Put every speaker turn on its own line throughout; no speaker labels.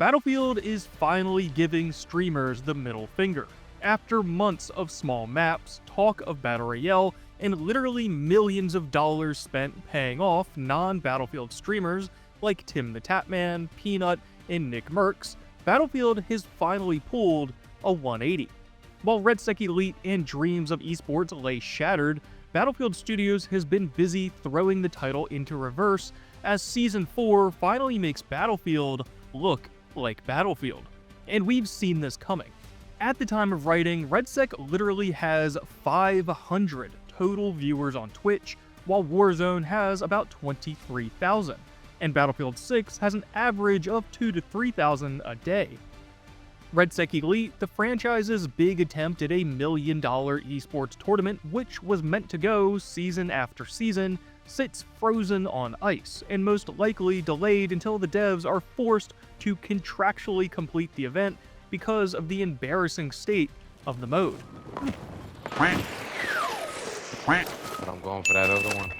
Battlefield is finally giving streamers the middle finger. After months of small maps, talk of Battle Royale, and literally millions of dollars spent paying off non-Battlefield streamers like Tim the Tatman, Peanut, and Nick Mercs, Battlefield has finally pulled a 180. While RedSec Elite and dreams of esports lay shattered, Battlefield Studios has been busy throwing the title into reverse as Season 4 finally makes Battlefield look like Battlefield. And we've seen this coming. At the time of writing, RedSec literally has 500 total viewers on Twitch, while Warzone has about 23,000, and Battlefield 6 has an average of 2,000 to 3,000 a day. RedSec Elite, the franchise's big attempt at a $1 million esports tournament, which was meant to go season after season, sits frozen on ice, and most likely delayed until the devs are forced to contractually complete the event because of the embarrassing state of the mode.
But I'm going for that other one.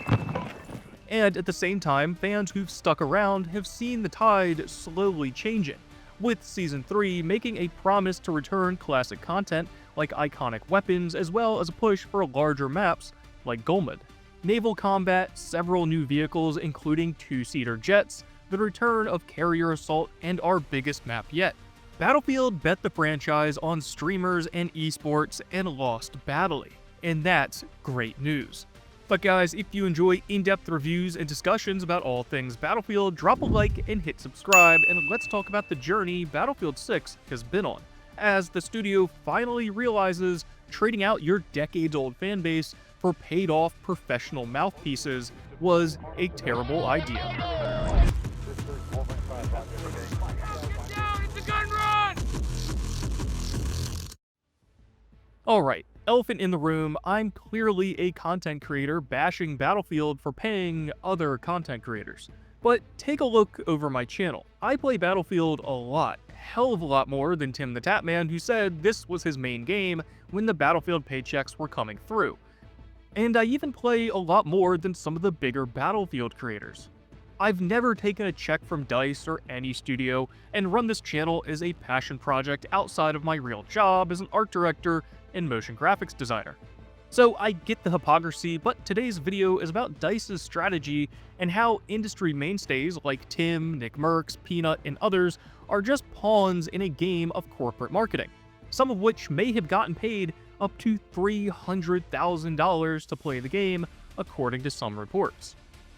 And at the same time, fans who've stuck around have seen the tide slowly changing, with Season 3 making a promise to return classic content like iconic weapons, as well as a push for larger maps like Gulmud, Naval Combat, several new vehicles including two-seater jets, the return of carrier assault, and our biggest map yet. Battlefield bet the franchise on streamers and esports and lost badly, and that's great news. But guys, if you enjoy in-depth reviews and discussions about all things Battlefield, drop a like and hit subscribe, and let's talk about the journey Battlefield 6 has been on, as the studio finally realizes trading out your decades-old fanbase for paid-off professional mouthpieces was a terrible idea. Alright, elephant in the room, I'm clearly a content creator bashing Battlefield for paying other content creators. But take a look over my channel. I play Battlefield a lot, hell of a lot more than Tim the Tatman, who said this was his main game when the Battlefield paychecks were coming through. And I even play a lot more than some of the bigger Battlefield creators. I've never taken a check from DICE or any studio and run this channel as a passion project outside of my real job as an art director and motion graphics designer. So I get the hypocrisy, but today's video is about DICE's strategy and how industry mainstays like Tim, Nick Mercs, Peanut, and others are just pawns in a game of corporate marketing, some of which may have gotten paid up to $300,000 to play the game, according to some reports.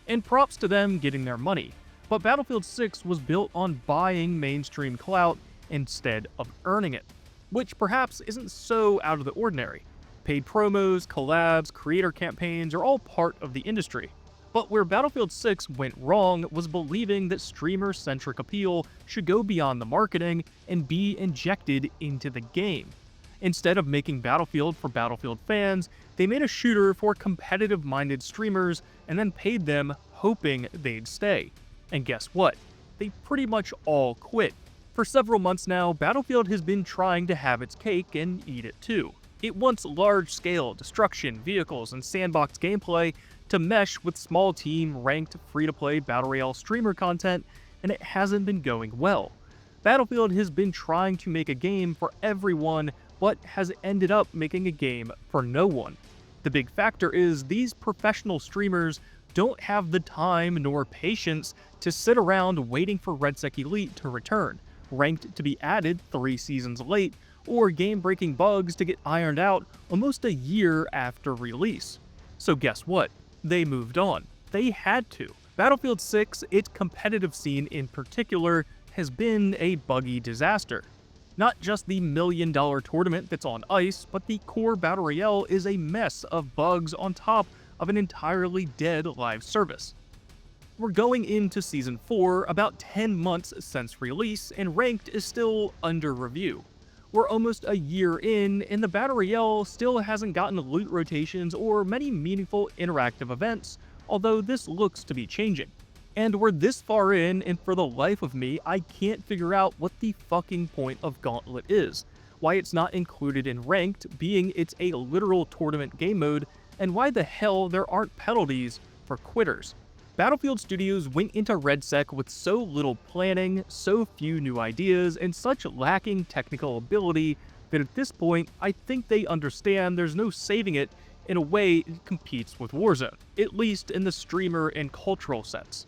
And props to them getting their money, but Battlefield 6 was built on buying mainstream clout instead of earning it, which perhaps isn't so out of the ordinary. Paid promos, collabs, creator campaigns are all part of the industry. But where Battlefield 6 went wrong was believing that streamer-centric appeal should go beyond the marketing and be injected into the game. Instead of making Battlefield for Battlefield fans, they made a shooter for competitive-minded streamers and then paid them hoping they'd stay. And guess what? They pretty much all quit. For several months now, Battlefield has been trying to have its cake and eat it too. It wants large-scale destruction, vehicles, and sandbox gameplay to mesh with small-team, ranked, free-to-play Battle Royale streamer content, and it hasn't been going well. Battlefield has been trying to make a game for everyone, but has ended up making a game for no one. The big factor is these professional streamers don't have the time nor patience to sit around waiting for RedSec Elite to return, ranked to be added 3 seasons late, or game-breaking bugs to get ironed out almost a year after release. So guess what? They moved on. They had to. Battlefield 6, its competitive scene in particular, has been a buggy disaster. Not just the $1 million tournament that's on ice, but the core Battle Royale is a mess of bugs on top of an entirely dead live service. We're going into Season 4 about 10 months since release, and Ranked is still under review. We're almost a year in, and the Battle Royale still hasn't gotten loot rotations or many meaningful interactive events, although this looks to be changing. And we're this far in, and for the life of me, I can't figure out what the fucking point of Gauntlet is, why it's not included in Ranked, being it's a literal tournament game mode, and why the hell there aren't penalties for quitters. Battlefield Studios went into RedSec with so little planning, so few new ideas, and such lacking technical ability that at this point, I think they understand there's no saving it in a way it competes with Warzone, at least in the streamer and cultural sense.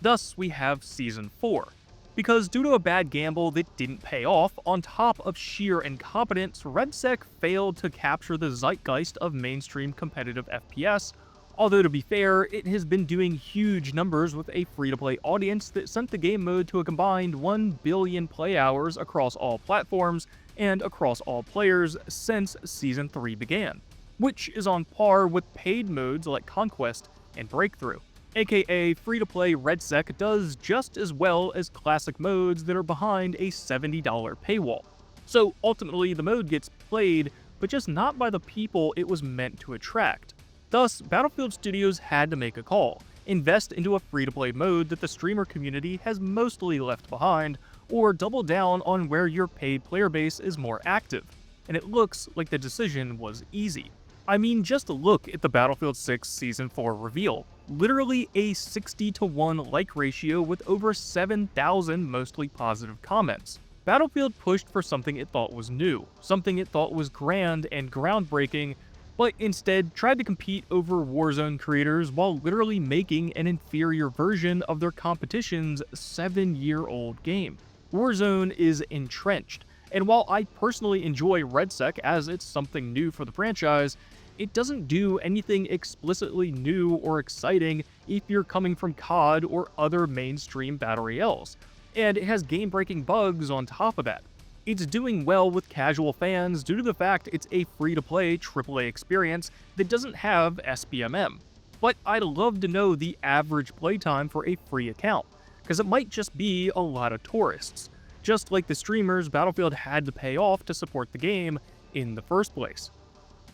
Thus, we have Season 4. Because due to a bad gamble that didn't pay off, on top of sheer incompetence, RedSec failed to capture the zeitgeist of mainstream competitive FPS, although to be fair, it has been doing huge numbers with a free-to-play audience that sent the game mode to a combined 1 billion play hours across all platforms and across all players since Season 3 began, which is on par with paid modes like Conquest and Breakthrough. AKA free-to-play RedSec does just as well as classic modes that are behind a $70 paywall. So ultimately the mode gets played, but just not by the people it was meant to attract. Thus, Battlefield Studios had to make a call: invest into a free-to-play mode that the streamer community has mostly left behind, or double down on where your paid player base is more active. And it looks like the decision was easy. I mean, just look at the Battlefield 6 Season 4 reveal. Literally a 60-to-1 like ratio with over 7,000 mostly positive comments. Battlefield pushed for something it thought was new, something it thought was grand and groundbreaking, but instead tried to compete over Warzone creators while literally making an inferior version of their competition's 7-year-old game. Warzone is entrenched, and while I personally enjoy RedSec as it's something new for the franchise, it doesn't do anything explicitly new or exciting if you're coming from COD or other mainstream Battle Royales, and it has game-breaking bugs on top of that. It's doing well with casual fans due to the fact it's a free-to-play AAA experience that doesn't have SBMM. But I'd love to know the average playtime for a free account, because it might just be a lot of tourists, just like the streamers Battlefield had to pay off to support the game in the first place.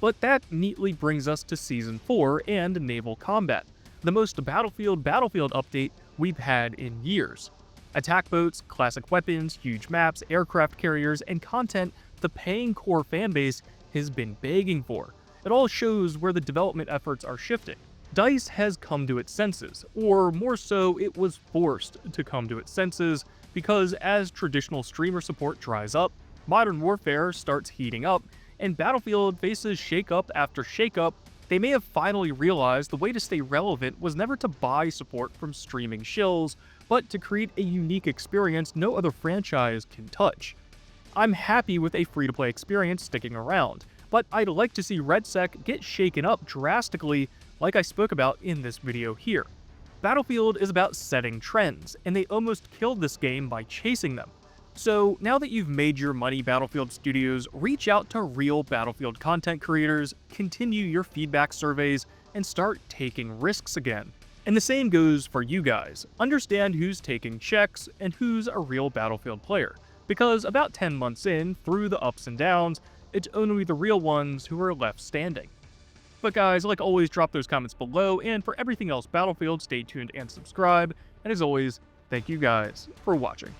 But that neatly brings us to Season 4 and Naval Combat, the most Battlefield update we've had in years. Attack boats, classic weapons, huge maps, aircraft carriers, and content the paying core fanbase has been begging for. It all shows where the development efforts are shifting. DICE has come to its senses, or more so, it was forced to come to its senses, because as traditional streamer support dries up, Modern Warfare starts heating up, and Battlefield faces shakeup after shakeup, they may have finally realized the way to stay relevant was never to buy support from streaming shills, but to create a unique experience no other franchise can touch. I'm happy with a free-to-play experience sticking around, but I'd like to see RedSec get shaken up drastically like I spoke about in this video here. Battlefield is about setting trends, and they almost killed this game by chasing them. So now that you've made your money, Battlefield Studios, reach out to real Battlefield content creators, continue your feedback surveys, and start taking risks again. And the same goes for you guys. Understand who's taking checks and who's a real Battlefield player, because about 10 months in, through the ups and downs, it's only the real ones who are left standing. But guys, like always, drop those comments below, and for everything else Battlefield, stay tuned and subscribe, and as always, thank you guys for watching.